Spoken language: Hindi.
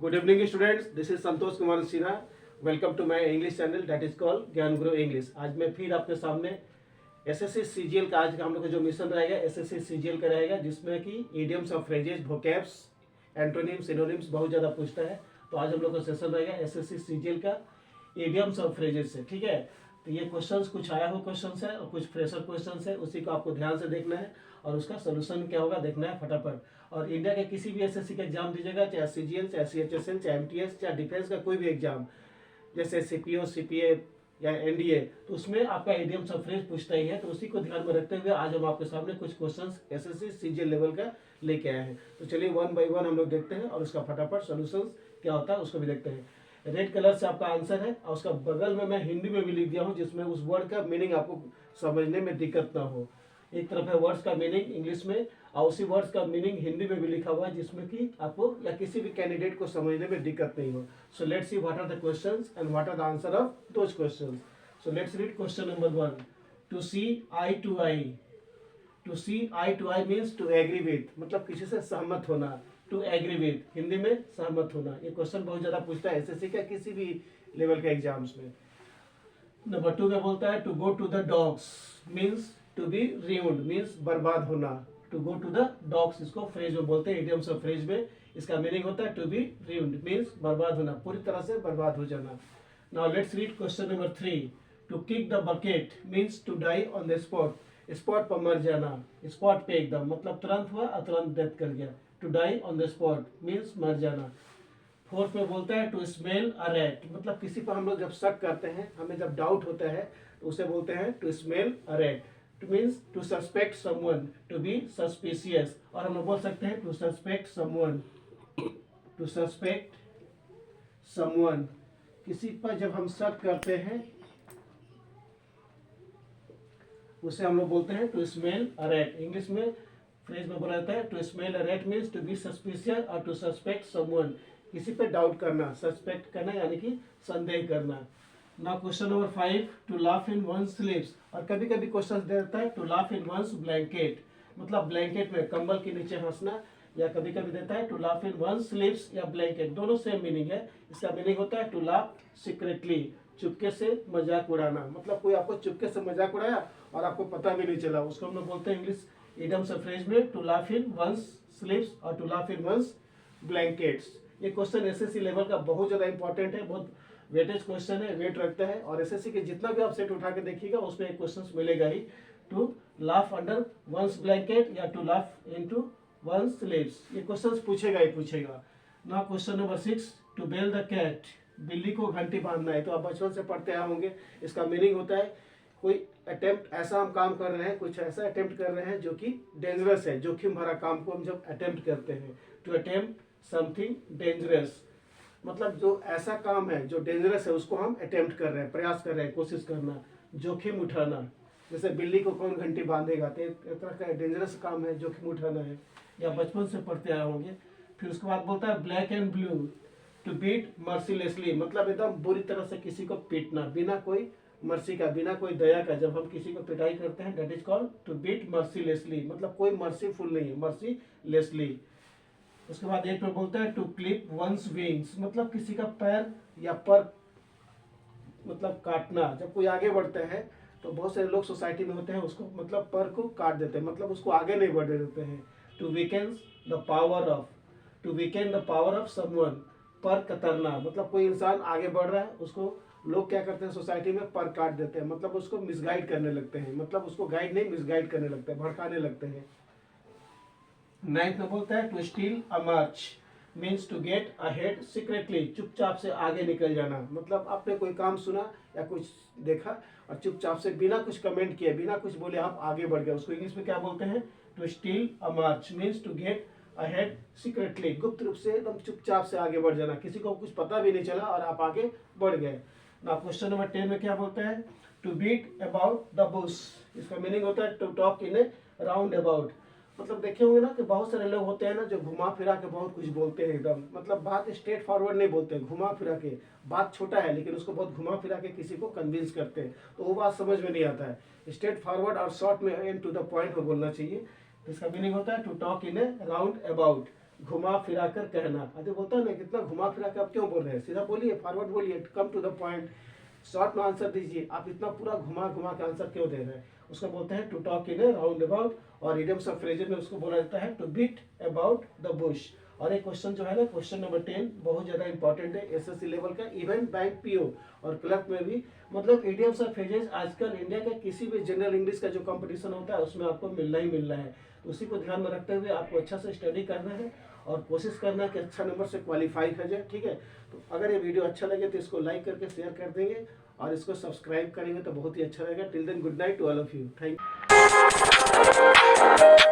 Good evening students, this is Santosh Kumar Sinha. Welcome to my English channel that is called Gyan Guru English. आज मैं फिर आपके सामने एसएससी सीजीएल का आज का हम लोग का जो मिशन रहेगा एसएससी सीजीएल का रहेगा, जिसमें कि इडियम्स और फ्रेजेस, वोकैब्स, एंटोनिम्स, सिनोनिम्स बहुत ज़्यादा पूछता है. तो आज हम लोग का सेशन रहेगा एसएससी सीजीएल का इडियम्स और फ्रेजेस से. ठीक है, तो ये क्वेश्चंस कुछ आया हुआ क्वेश्चंस है और कुछ फ्रेशर क्वेश्चंस है, उसी को आपको ध्यान से देखना है और उसका सोल्यूशन क्या होगा देखना है फटाफट. और इंडिया के किसी भी एसएससी का एग्जाम दीजिएगा, चाहे सीजीएल, चाहे सीएचएसएल, चाहे एमटीएस, चाहे डिफेंस का कोई भी एग्जाम, जैसे सीपीओ, सीपीए या एनडीए, तो उसमें आपका इडियम्स और फ्रेज पूछता ही है. तो उसी को ध्यान में रखते हुए आज हम आपके सामने कुछ क्वेश्चंस एसएससी सीजीएल लेवल का लेके आए हैं. तो चलिए वन बाय वन हम लोग देखते हैं और उसका फटाफट सोल्यूशन क्या होता है उसको भी देखते हैं. रेड कलर से आपका आंसर है और उसका बगल में मैं हिंदी में भी लिख दिया हूँ, जिसमें उस वर्ड का मीनिंग आपको समझने में दिक्कत ना हो. एक तरफ है वर्ड्स का मीनिंग इंग्लिश में और उसी वर्ड्स का मीनिंग हिंदी में भी लिखा हुआ है, जिसमें कि आपको या किसी भी कैंडिडेट को समझने में दिक्कत नहीं हो. So let's see what are the questions and what are the answer of those questions. So let's read question number 1. To see eye to eye. To see eye to eye means to agree with, मतलब किसी से सहमत होना. टू एग्री विथ हिंदी में सहमत होना. ये क्वेश्चन बहुत ज्यादा पूछता है एसएससी का किसी भी लेवल के एग्जाम्स में. नंबर 2 में बोलता है to go to the dogs means to be ruined means बर्बाद होना. To go to the dogs इसको फ्रेज में बोलते हैं, इडियम्स और फ्रेज में इसका मीनिंग होता है टू बी ruined मीन्स बर्बाद होना, पूरी तरह से बर्बाद हो जाना. Now let's read question number 3. To kick the bucket means to die on the spot. Spot पर मर जाना, स्पॉट पे एकदम, मतलब तुरंत हुआ और तुरंत डेथ कर गया. To die on the spot means मर जाना. 4th में बोलता है टू स्मेल अ रैट, मतलब किसी पर हम लोग जब शक करते हैं, हमें जब डाउट होता है तो उसे बोलते हैं to smell a rat. To means to suspect someone, to be suspicious. और हम लोग बोल सकते हैं to suspect someone. To suspect someone, किसी पर जब हम शक करते हैं उसे हम लोग बोलते हैं to smell a rat. English में फ्रेज में बोला जाता है to smell a rat means to be suspicious और टू सस्पेक्ट समवन, किसी पे डाउट करना, सस्पेक्ट करना यानी कि संदेह करना. Now question number 5. To laugh in one sleeps. और कभी कभी क्वेश्चन देता है to laugh in one's blanket, मतलब ब्लैंकेट में, कंबल के नीचे हंसना. या कभी कभी देता है to laugh in one sleeps या ब्लैंकेट, दोनों सेम मीनिंग है. इसका मीनिंग होता है टू लाफ सीक्रेटली, चुपके से मजाक उड़ाना, मतलब कोई आपको चुपके से मजाक उड़ाया और आपको पता भी नहीं चला, उसको हम लोग बोलते हैं इंग्लिश इडियम्स और फ्रेज में to laugh in one's sleeps और to laugh in one's blankets. ये क्वेश्चन एसएससी लेवल का बहुत ज़्यादा इंपॉर्टेंट है, बहुत वेटेज क्वेश्चन है, वेट रखता है. और एसएससी के जितना भी आप सेट उठा के देखिएगा उसमें एक क्वेश्चन मिलेगा ही, to laugh under one's blanket या to laugh into one's sleeps. ये क्वेश्चन पूछेगा ही पूछेगा. Now question number 6. To bell the cat, बिल्ली को घंटी बांधना है. तो आप बचपन से पढ़ते आए होंगे. इसका मीनिंग होता है कोई अटेम्प्ट, ऐसा हम काम कर रहे हैं, कुछ ऐसा अटेम्प्ट कर रहे हैं जो कि डेंजरस है, जोखिम भरा काम को हम जब अटेम्प्ट करते हैं. टू अटेम्प्ट समथिंग डेंजरस, मतलब जो ऐसा काम है जो डेंजरस है उसको हम अटेम्प्ट कर रहे हैं, प्रयास कर रहे हैं, कोशिश करना, जोखिम उठाना. जैसे बिल्ली को कौन घंटी बांधेगा, तो एक तरह का डेंजरस काम है, जोखिम उठाना है. या बचपन से पढ़ते आए होंगे. फिर उसके बाद बोलता है black and blue. To beat mercilessly, मतलब एकदम बुरी तरह से किसी को पीटना, बिना कोई मर्सी का, बिना कोई दया का. जब हम किसी को पिटाई करते हैं that is called to beat mercilessly, मतलब कोई मर्सीफुल नहीं है, मर्सीलेसली. उसके बाद 8 में बोलता है टू क्लिप वंस विंग्स, मतलब किसी का पैर या पर मतलब काटना. जब कोई आगे बढ़ता है तो बहुत सारे लोग सोसाइटी में होते हैं उसको मतलब पर को काट देते हैं, मतलब उसको आगे नहीं बढ़ने देते हैं. To weaken the power of, to weaken the power of someone, पर कतरना, मतलब कोई इंसान आगे बढ़ रहा है उसको लोग क्या करते हैं सोसाइटी में पर काट देते हैं, मतलब उसको मिसगाइड करने लगते हैं, मतलब उसको गाइड नहीं मिसगाइड करने लगते हैं, भड़काने लगते हैं. 9th में बोलता है to steal a march means to get ahead secretly, चुपचाप से आगे निकल जाना, मतलब आपने कोई काम सुना या कुछ देखा और चुपचाप से बिना कुछ कमेंट किए, बिना कुछ बोले आप आगे बढ़ गए, उसको इंग्लिश में क्या बोलते हैं to steal a march means to get ahead secretly, गुप्त रूप से एकदम चुपचाप से आगे बढ़ जाना, किसी को कुछ पता भी नहीं चला और आप आगे बढ़ गए. ना क्वेश्चन नंबर 10 में क्या बोलता है to beat about the bush. इसका मीनिंग होता है to talk in a round about, मतलब देखे होंगे ना कि बहुत सारे लोग होते हैं ना जो घुमा फिरा के बहुत कुछ बोलते हैं, एकदम मतलब बात स्ट्रेट फॉरवर्ड नहीं बोलते हैं, घुमा फिरा के. बात छोटा है लेकिन उसको बहुत घुमा फिरा के किसी को कन्विंस करते हैं, तो वो बात समझ में नहीं आता है. स्ट्रेट फॉरवर्ड और शॉर्ट में एंड टू द पॉइंट में बोलना चाहिए. इसका मीनिंग होता है to talk in a round about, घुमा फिरा कर कहना। आदमी बोलता है ना कितना घुमा फिरा कर आप क्यों बोल रहे हैं, सीधा बोलिए, फॉरवर्ड बोलिए, come to the point, short में आंसर दीजिए। आप इतना पूरा घुमा घुमा के आंसर क्यों दे रहे हैं। उसको बोलते हैं to talk in a round about, और इडियम्स ऑफ फ्रेजेस में उसको बोला जाता है to beat about the bush. और एक क्वेश्चन जो है ना, क्वेश्चन नंबर 10 बहुत ज्यादा इंपॉर्टेंट है एसएससी लेवल का, इवन बैंक पीओ और क्लर्क में भी। मतलब इडियम्स और फ्रेजेस आजकल इंडिया के किसी भी जनरल इंग्लिश का जो कंपटीशन होता है उसमें आपको मिलना ही मिलना है। तो उसी को ध्यान में रखते हुए आपको अच्छा से स्टडी करना है और कोशिश करना है कि अच्छा नंबर से क्वालिफाई कर जाए, ठीक है। तो अगर ये वीडियो अच्छा लगे तो इसको लाइक करके शेयर कर देंगे और इसको सब्सक्राइब करेंगे तो बहुत ही अच्छा रहेगा। Till then good night to all of you, thank you.